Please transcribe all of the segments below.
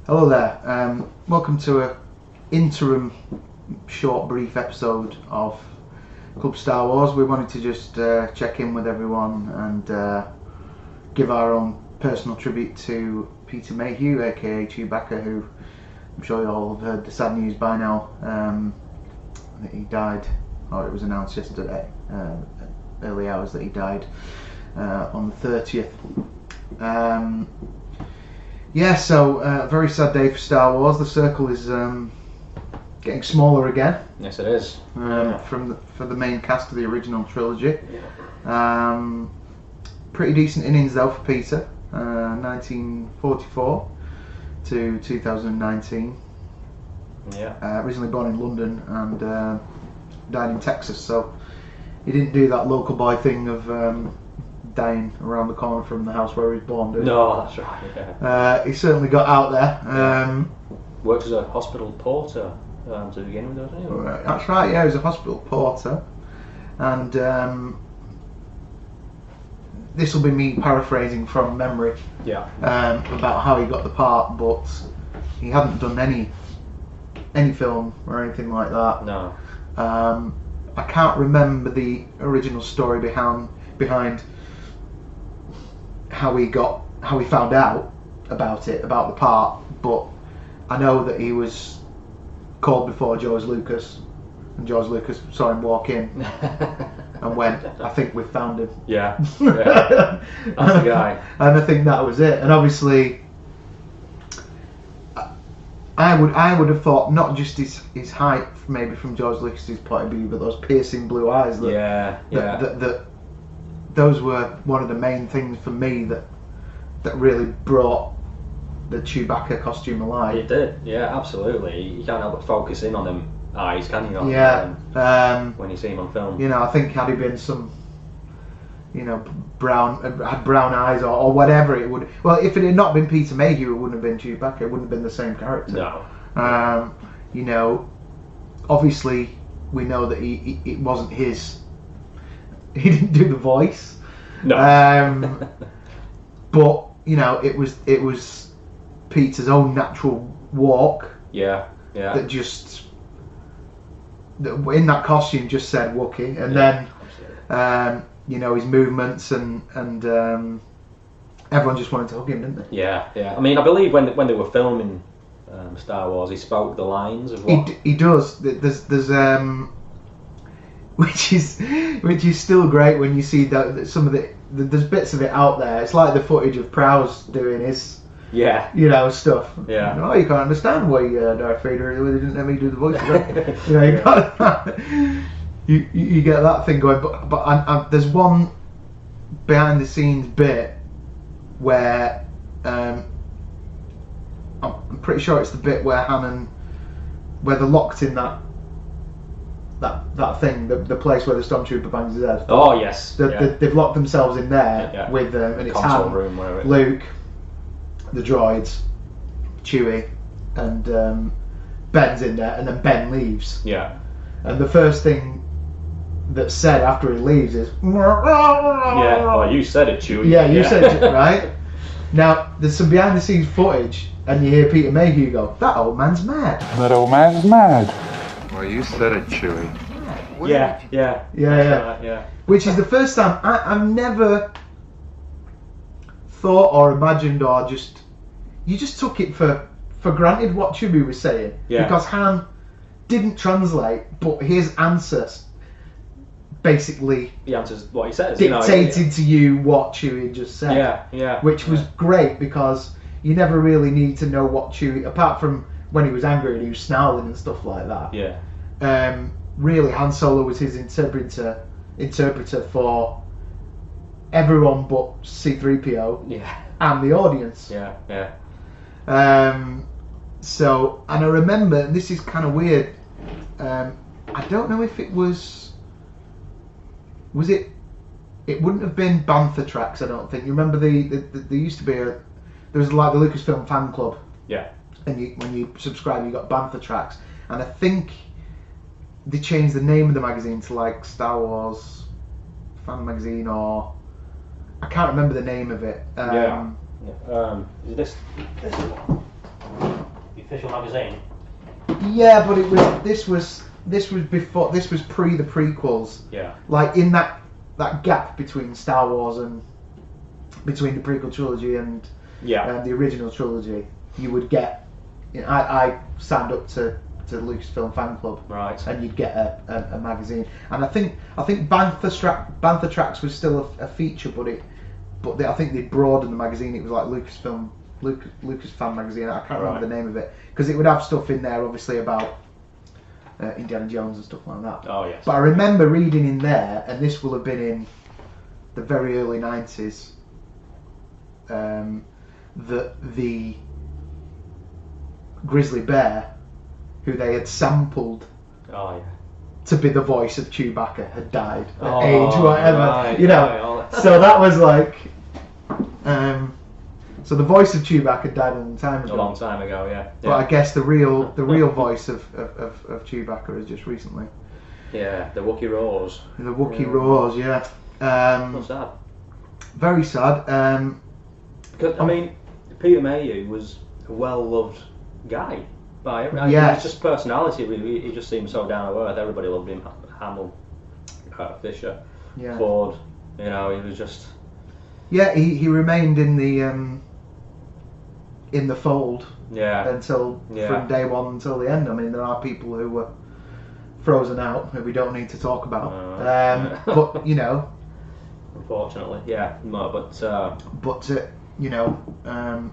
Hello there. Welcome to a interim short brief episode of Club Star Wars. We wanted to just check in with everyone and give our own personal tribute to Peter Mayhew, a.k.a. Chewbacca, who I'm sure you all have heard the sad news by now. That he died, or it was announced yesterday, early hours, that he died on the 30th. So very sad day for Star Wars. The circle is getting smaller again. Yes, it is. For the main cast of the original trilogy. Pretty decent innings though for Peter. 1944 to 2019. Yeah. Originally born in London and died in Texas, so he didn't do that local boy thing of dying around the corner from the house where he was born, did he? No, that's right. Yeah. He certainly got out there. Worked as a hospital porter to begin with, doesn't he? That's right. Yeah, he was a hospital porter, and this will be me paraphrasing from memory. Yeah. About how he got the part, but he hadn't done any film or anything like that. No. I can't remember the original story behind how he found out about the part, but I know that he was called before George Lucas, and George Lucas saw him walk in and went, "I think we've found him." Yeah. That's the guy. And I think that was it. And obviously, I would have thought not just his height, maybe from George Lucas's point of view, but those piercing blue eyes. That those were one of the main things for me that really brought the Chewbacca costume alive. It did. Yeah, absolutely. You can't help but focus in on them eyes, can you? When you see him on film. You know, I think had he been some, had brown eyes or whatever, it would. Well, if it had not been Peter Mayhew, it wouldn't have been Chewbacca. It wouldn't have been the same character. No. Obviously, we know that it wasn't his. He didn't do the voice. No. But it was Peter's own natural walk. Yeah. That just in that costume just said Wookiee, and then his movements and everyone just wanted to hug him, didn't they? Yeah. I mean, I believe when they were filming Star Wars, he spoke the lines of what he does. There's which is still great when you see that some of there's bits of it out there. It's like the footage of Prowse doing his stuff. Yeah. Oh, you can't understand why Darth Vader didn't let me do the voice. You got you get that thing going. But there's one behind the scenes bit where I'm pretty sure it's the bit where where they're locked in that thing, the place where the stormtrooper bangs his head. Oh yes. They've locked themselves in there with and it's console Han, room, whatever. Luke, the droids, Chewie, and Ben's in there, and then Ben leaves. Yeah. And the first thing that's said after he leaves is Well, you said it, Chewie. Yeah, you said it, right? Now there's some behind the scenes footage, and you hear Peter Mayhew go, "That old man's mad." That old man's mad. Well, you said it, Chewie. Yeah. Which is the first time I've never thought or imagined or you just took it for granted what Chewie was saying. Yeah. Because Han didn't translate, but his answers basically He answers what he says. dictated to you what Chewie just said. Yeah. Which was great because you never really need to know what Chewie, apart from when he was angry and he was snarling and stuff like that. Yeah. Really, Han Solo was his interpreter for everyone but C-3PO and the audience. Yeah. So, and I remember, and this is kind of weird, I don't know if it was it wouldn't have been Bantha tracks, I don't think. You remember there used to be there was like the Lucasfilm fan club. Yeah. And when you subscribe, you got Bantha tracks, and I think they changed the name of the magazine to like Star Wars Fan Magazine, or I can't remember the name of it. Is this one? official magazine. Yeah, but this was pre the prequels. Yeah. Like in that gap between Star Wars and between the prequel trilogy and the original trilogy, you would get. I signed up to Lucasfilm Fan Club, right? And you'd get a magazine. And I think Bantha Tracks was still a feature, but I think they'd broadened the magazine. It was like Lucas Fan Magazine. I can't remember the name of it because it would have stuff in there, obviously about Indiana Jones and stuff like that. Oh yes. But I remember reading in there, and this will have been in the very early 90s. That the grizzly bear, who they had sampled to be the voice of Chewbacca, had died at age whatever, right, So that was like, so the voice of Chewbacca died a long time ago. Yeah. But I guess the real voice of Chewbacca is just recently. Yeah, the Wookiee roars. The Wookiee roars, yeah. What's sad? Very sad. Because I mean, Peter Mayhew was a well-loved guy by everyone. Yes. His just personality, he just seemed so down to earth. Everybody loved him. Hamill, Fisher, Ford. He was just. Yeah, he remained in the fold. Yeah. Until from day one until the end. I mean, there are people who were frozen out who we don't need to talk about. But unfortunately, yeah. No, but.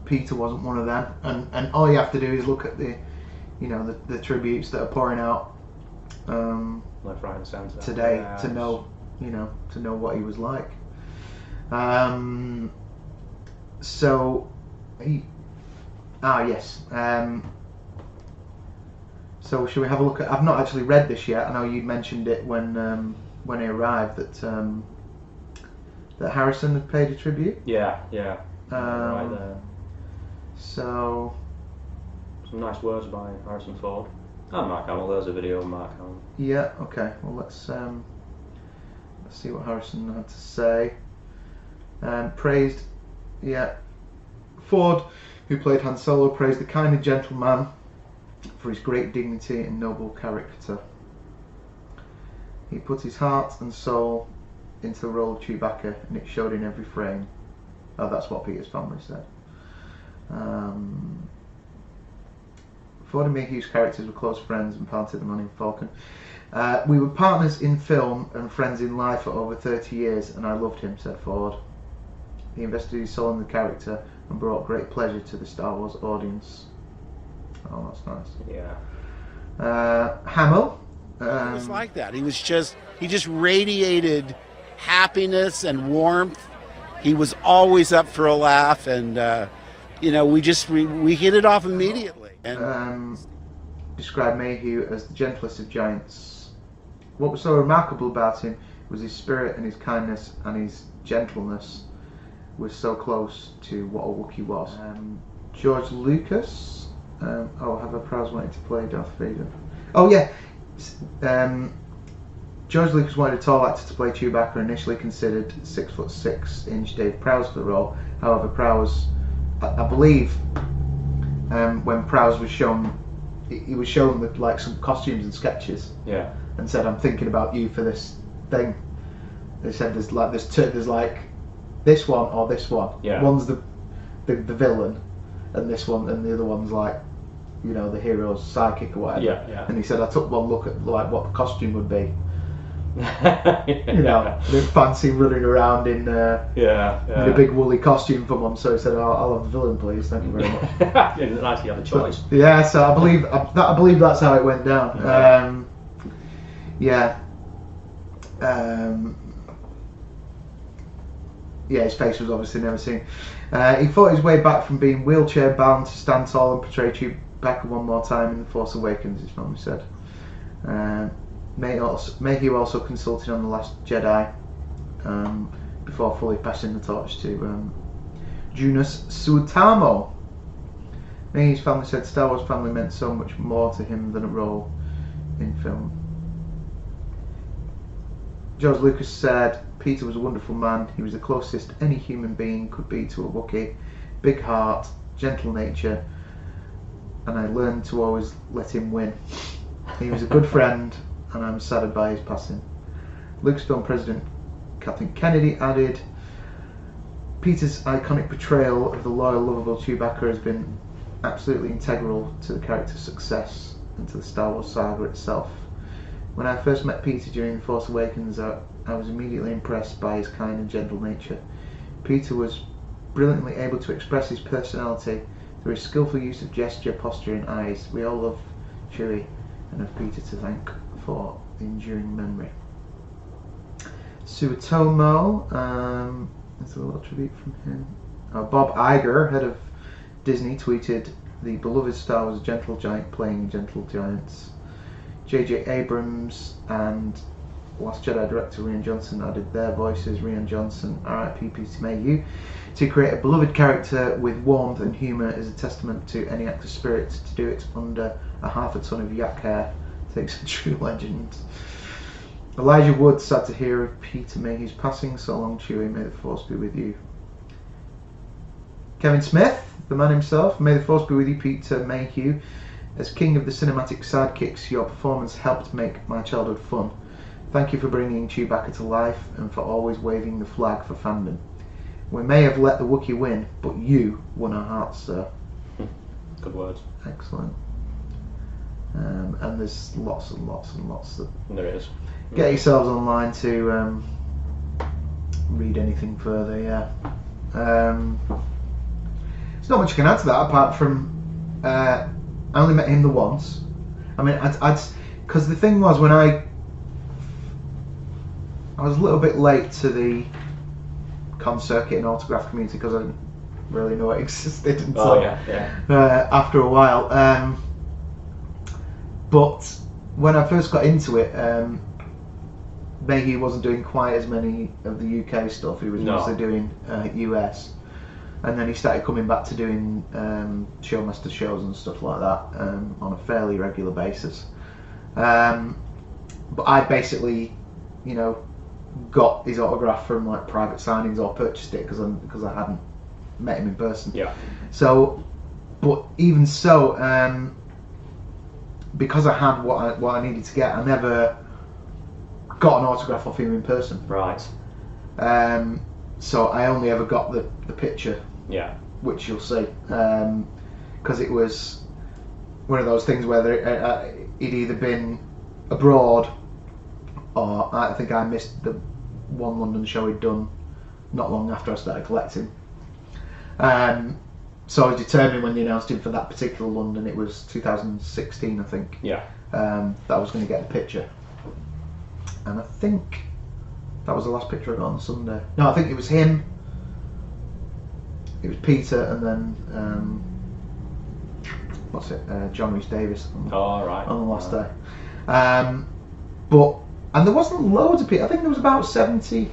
Peter wasn't one of them, and all you have to do is look at the tributes that are pouring out left, right, and centre today to know what he was like. So shall we have a look at? I've not actually read this yet. I know you mentioned it when he arrived that Harrison had paid a tribute. Yeah. Right there. So some nice words by Harrison Ford and Mark Hamill. There's a video of Mark Hamill. Yeah. Okay. Well, let's see what Harrison had to say. Praised. Yeah. Ford, who played Han Solo, praised the kind and gentle man for his great dignity and noble character. He put his heart and soul into the role of Chewbacca, and it showed in every frame. Oh, that's what Peter's family said. Ford and Mayhew's characters were close friends and parted the Millennium Falcon. We were partners in film and friends in life for over 30 years, and I loved him, said Ford. He invested his soul in the character and brought great pleasure to the Star Wars audience. Oh, that's nice. Yeah. Hamill. It was like that. He just radiated happiness and warmth. He was always up for a laugh, and we hit it off immediately. And described Mayhew as the gentlest of giants. What was so remarkable about him was his spirit and his kindness, and his gentleness was so close to what a Wookiee was. George Lucas. Have Prowse wanted to play Darth Vader? Oh yeah. George Lucas wanted a tall actor to play Chewbacca, initially considered 6'6" Dave Prowse for the role. However, Prowse, I believe, when Prowse was shown, he was shown with like some costumes and sketches. Yeah. And said, "I'm thinking about you for this thing." They said there's like this one or this one. Yeah. One's the villain, and this one, and the other one's like, the hero's sidekick or whatever. Yeah. And he said, I took one look at like what the costume would be. The fancy running around in a big woolly costume for one. So he said, I'll have the villain, please. Thank you very much. Didn't actually have a choice. So I believe that's how it went down. His face was obviously never seen. He fought his way back from being wheelchair bound to stand tall and portray Chewbacca one more time in The Force Awakens, his family said. Mayhew also consulted on The Last Jedi before fully passing the torch to Junius Suetamo. Mayhew's family said Star Wars family meant so much more to him than a role in film. George Lucas said Peter was a wonderful man. He was the closest any human being could be to a Wookiee. Big heart, gentle nature, and I learned to always let him win. He was a good friend, and I'm saddened by his passing. Lucasfilm President Kathleen Kennedy added, Peter's iconic portrayal of the loyal, lovable Chewbacca has been absolutely integral to the character's success and to the Star Wars saga itself. When I first met Peter during The Force Awakens, I was immediately impressed by his kind and gentle nature. Peter was brilliantly able to express his personality through his skillful use of gesture, posture and eyes. We all love Chewie and have Peter to thank for the enduring memory. Suatomo, there's a little tribute from him. Bob Iger, head of Disney, tweeted, the beloved Star Wars gentle giant playing gentle giants. J.J. Abrams and Last Jedi director Rian Johnson added their voices. Rian Johnson, R.I.P. Peter Mayhew. To create a beloved character with warmth and humour is a testament to any actor's spirit. To do it under a half a ton of yak hair takes a true legend. Elijah Wood, sad to hear of Peter Mayhew's passing. So long, Chewie. May the Force be with you. Kevin Smith, the man himself. May the Force be with you, Peter Mayhew. As king of the cinematic sidekicks, your performance helped make my childhood fun. Thank you for bringing Chewbacca to life and for always waving the flag for fandom. We may have let the Wookiee win, but you won our hearts, sir. Good words. Excellent. And there's lots and lots and lots that. There is. Get yourselves online to read anything further. Yeah. There's not much you can add to that apart from I only met him the once. I mean, I'd because the thing was when I was a little bit late to the con circuit and autograph community because I didn't really know it existed until after a while. But when I first got into it, Mayhew wasn't doing quite as many of the UK stuff. He was mostly doing US, and then he started coming back to doing Showmaster shows and stuff like that on a fairly regular basis. But I basically, got his autograph from like private signings or purchased it because I hadn't met him in person. Yeah. So, but even so, because I had what I needed to get, I never got an autograph off him in person. Right. So I only ever got the picture. Yeah. Which you'll see, because it was one of those things where he'd either been abroad, or I think I missed the one London show he'd done not long after I started collecting. So I was determined when they announced him for that particular London, it was 2016 I think, that I was going to get the picture. And I think that was the last picture I got on Sunday. No, I think it was him, it was Peter, and then John Rhys Davis on the last day. And there wasn't loads of people. I think there was about 70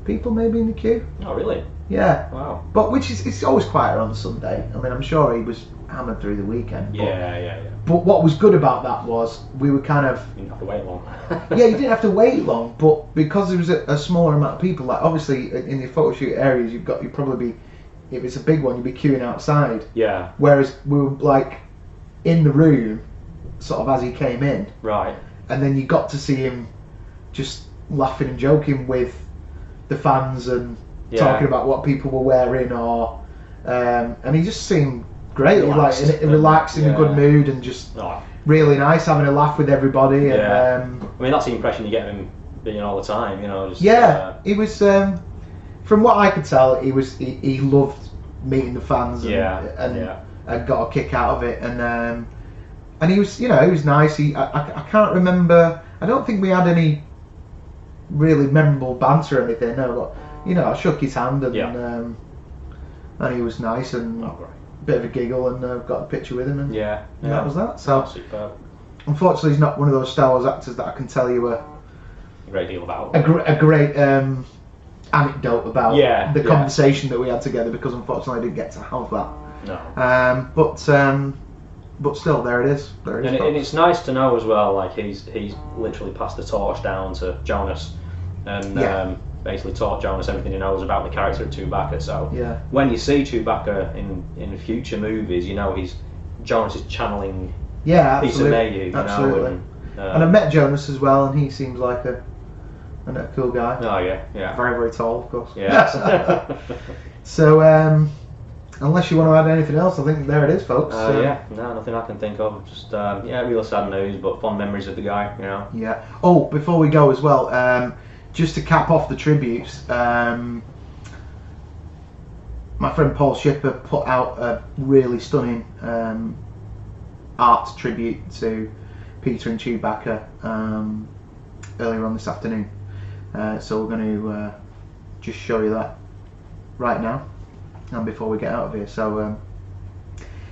people maybe in the queue. Oh really? Yeah. Wow. But it's always quieter on Sunday. I mean, I'm sure he was hammered through the weekend. Yeah. But what was good about that was we were kind of. You didn't have to wait long. Yeah, you didn't have to wait long, but because there was a smaller amount of people, like obviously in the photo shoot areas, you'd probably be, if it's a big one, you'd be queuing outside. Yeah. Whereas we were like in the room, sort of as he came in. Right. And then you got to see him just laughing and joking with the fans and talking about what people were wearing, or and he just seemed great, relaxed, like relaxed in a good mood, and just really nice, having a laugh with everybody. Yeah. And, I mean, that's the impression you get of him being all the time, Just, he was. From what I could tell, he loved meeting the fans and got a kick out of it, and he was, he was nice. I can't remember. I don't think we had any really memorable banter or anything. No, but I shook his hand and he was nice and a bit of a giggle, and got a picture with him, and that was that. So superb. Unfortunately, he's not one of those Star Wars actors that I can tell you a great deal about. A great anecdote about the conversation that we had together, because unfortunately I didn't get to have that. No. But still, there it is. And it's nice to know as well, like he's literally passed the torch down to Jonas, and basically taught Jonas everything he knows about the character of Chewbacca. So when you see Chewbacca in future movies, he's Jonas is channeling Yeah, Peter absolutely. Mayhew, you Absolutely. know, And I've met Jonas as well, and he seems like a cool guy. Oh yeah. Very, very tall, of course. Yeah. So, unless you want to add anything else, I think there it is, folks. Yeah, no, nothing I can think of. Just real sad news, but fond memories of the guy, you know. Yeah. Oh, before we go as well, just to cap off the tributes, my friend Paul Shipper put out a really stunning art tribute to Peter and Chewbacca earlier on this afternoon. So we're going to just show you that right now and before we get out of here. So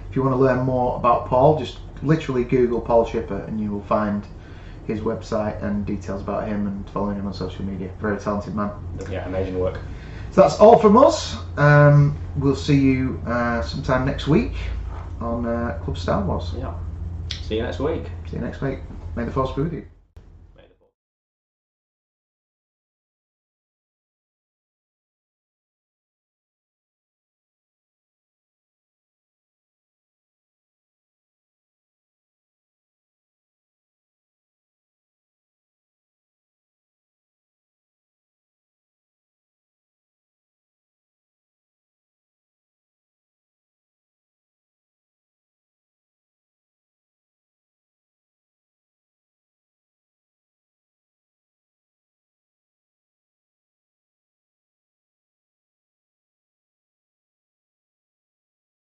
if you want to learn more about Paul, just literally Google Paul Shipper and you will find his website and details about him, and following him on social media. Very talented man. Yeah, amazing work. So that's all from us. We'll see you sometime next week on Club Star Wars. Yeah. See you next week. See you next week. May the Force be with you.